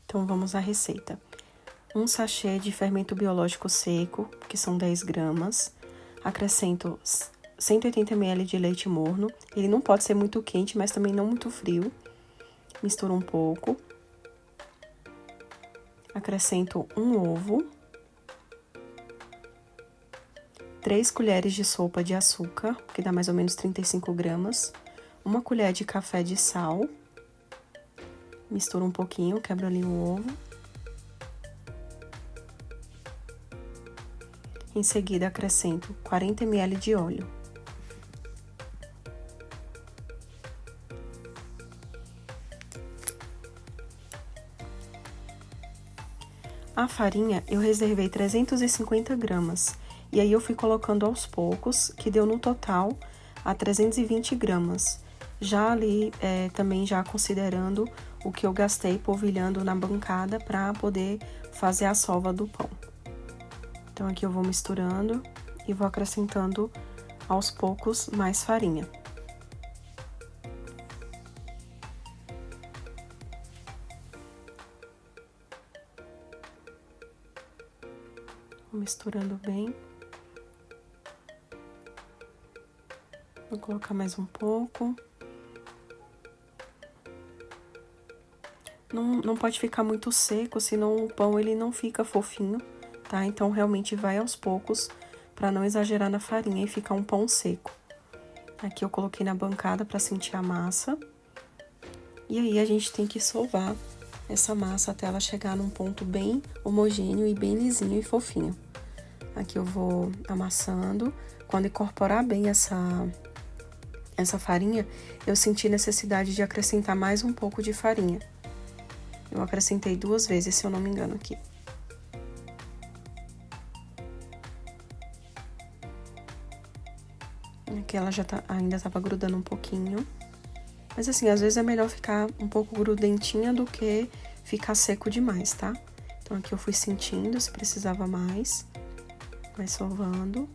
Então, vamos à receita. Um sachê de fermento biológico seco, que são 10 gramas. Acrescento 180 ml de leite morno. Ele não pode ser muito quente, mas também não muito frio. Misturo um pouco. Acrescento um ovo. 3 colheres de sopa de açúcar, que dá mais ou menos 35 gramas. 1 colher de café de sal. Misturo um pouquinho, quebro ali o ovo. Em seguida, acrescento 40 ml de óleo. A farinha eu reservei 350 gramas. E aí eu fui colocando aos poucos, que deu no total a 320 gramas. Já ali, também já considerando o que eu gastei polvilhando na bancada para poder fazer a sova do pão. Então, aqui eu vou misturando e vou acrescentando aos poucos mais farinha. Vou misturando bem. Vou colocar mais um pouco. Não pode ficar muito seco, senão o pão ele não fica fofinho, tá? Então, realmente vai aos poucos, para não exagerar na farinha e ficar um pão seco. Aqui eu coloquei na bancada para sentir a massa. E aí, a gente tem que sovar essa massa até ela chegar num ponto bem homogêneo e bem lisinho e fofinho. Aqui eu vou amassando. Quando incorporar bem essa farinha, eu senti necessidade de acrescentar mais um pouco de farinha. Eu acrescentei 2 vezes, se eu não me engano, aqui. Aqui ela já ainda tava grudando um pouquinho. Mas assim, às vezes é melhor ficar um pouco grudentinha do que ficar seco demais, tá? Então aqui eu fui sentindo se precisava mais. Vai sovando.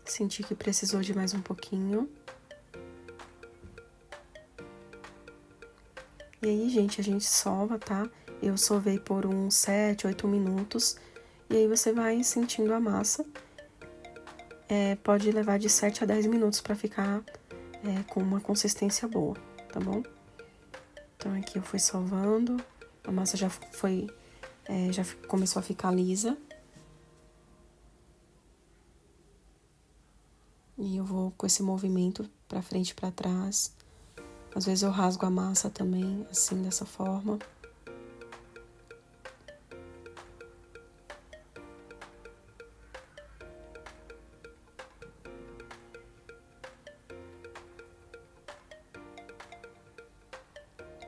Senti que precisou de mais um pouquinho. E aí, gente, a gente sova, tá? Eu sovei por uns 7, 8 minutos. E aí, você vai sentindo a massa. Pode levar de 7 a 10 minutos pra ficar com uma consistência boa, tá bom? Então, aqui eu fui sovando. A massa já começou a ficar lisa. E eu vou com esse movimento pra frente e pra trás. Às vezes eu rasgo a massa também, assim, dessa forma.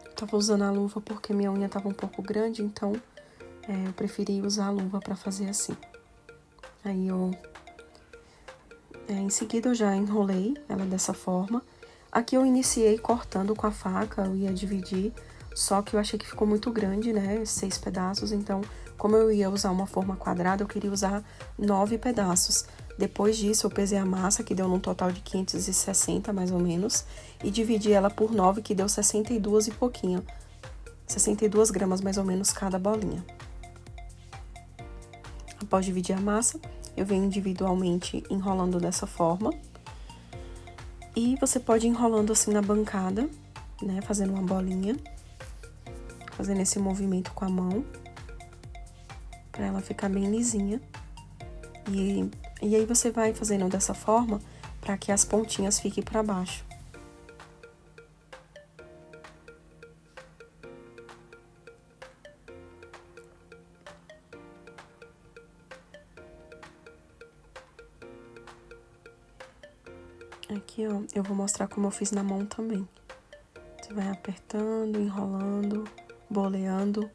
Eu tava usando a luva porque minha unha tava um pouco grande, então eu preferi usar a luva pra fazer assim. Aí em seguida eu já enrolei ela dessa forma. Aqui eu iniciei cortando com a faca, eu ia dividir, só que eu achei que ficou muito grande, né, 6 pedaços, então, como eu ia usar uma forma quadrada, eu queria usar 9 pedaços. Depois disso, eu pesei a massa, que deu num total de 560, mais ou menos, e dividi ela por 9, que deu 62 e pouquinho. 62 gramas, mais ou menos, cada bolinha. Após dividir a massa, eu venho individualmente enrolando dessa forma. E você pode ir enrolando assim na bancada, né, fazendo uma bolinha. Fazendo esse movimento com a mão, pra ela ficar bem lisinha. E aí você vai fazendo dessa forma, pra que as pontinhas fiquem pra baixo. Aqui, ó, eu vou mostrar como eu fiz na mão também. Você vai apertando, enrolando, boleando.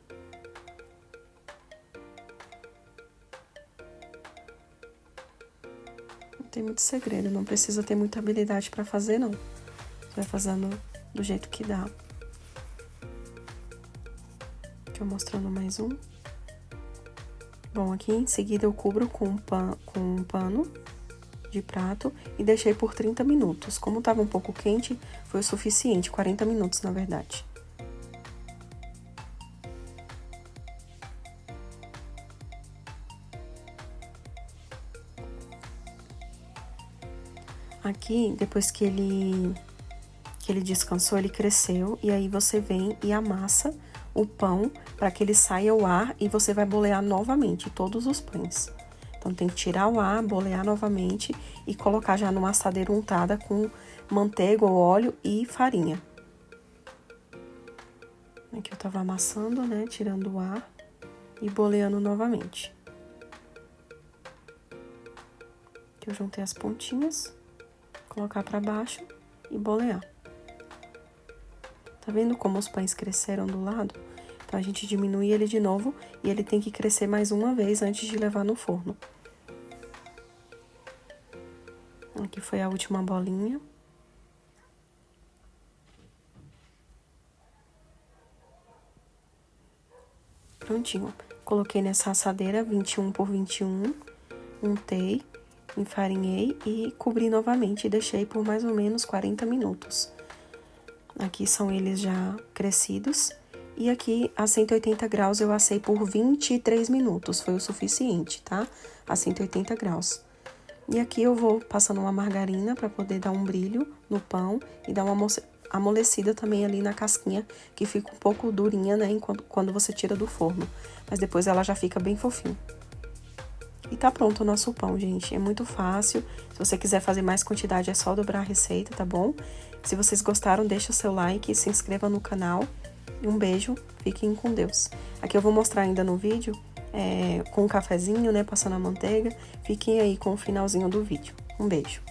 Não tem muito segredo, não precisa ter muita habilidade pra fazer, não. Você vai fazendo do jeito que dá. Aqui eu mostrando mais um. Bom, aqui em seguida eu cubro com um pano. de prato e deixei por 30 minutos. Como estava um pouco quente, foi o suficiente, 40 minutos na verdade. Aqui, depois que ele descansou, ele cresceu, e aí você vem e amassa o pão para que ele saia o ar e você vai bolear novamente todos os pães. Então, tem que tirar o ar, bolear novamente e colocar já numa assadeira untada com manteiga ou óleo e farinha. Aqui eu tava amassando, né, tirando o ar e boleando novamente. Aqui eu juntei as pontinhas, colocar para baixo e bolear. Tá vendo como os pães cresceram do lado? Então, a gente diminui ele de novo e ele tem que crescer mais uma vez antes de levar no forno. Aqui foi a última bolinha. Prontinho. Coloquei nessa assadeira 21 por 21, untei, enfarinhei e cobri novamente e deixei por mais ou menos 40 minutos. Aqui são eles já crescidos. E aqui, a 180 graus, eu assei por 23 minutos. Foi o suficiente, tá? A 180 graus. E aqui eu vou passando uma margarina para poder dar um brilho no pão e dar uma amolecida também ali na casquinha, que fica um pouco durinha, né, quando você tira do forno. Mas depois ela já fica bem fofinha. E tá pronto o nosso pão, gente. É muito fácil. Se você quiser fazer mais quantidade, é só dobrar a receita, tá bom? Se vocês gostaram, deixa o seu like e se inscreva no canal. E um beijo, fiquem com Deus. Aqui eu vou mostrar ainda no vídeo, com um cafezinho, né, passando a manteiga. Fiquem aí com o finalzinho do vídeo. Um beijo.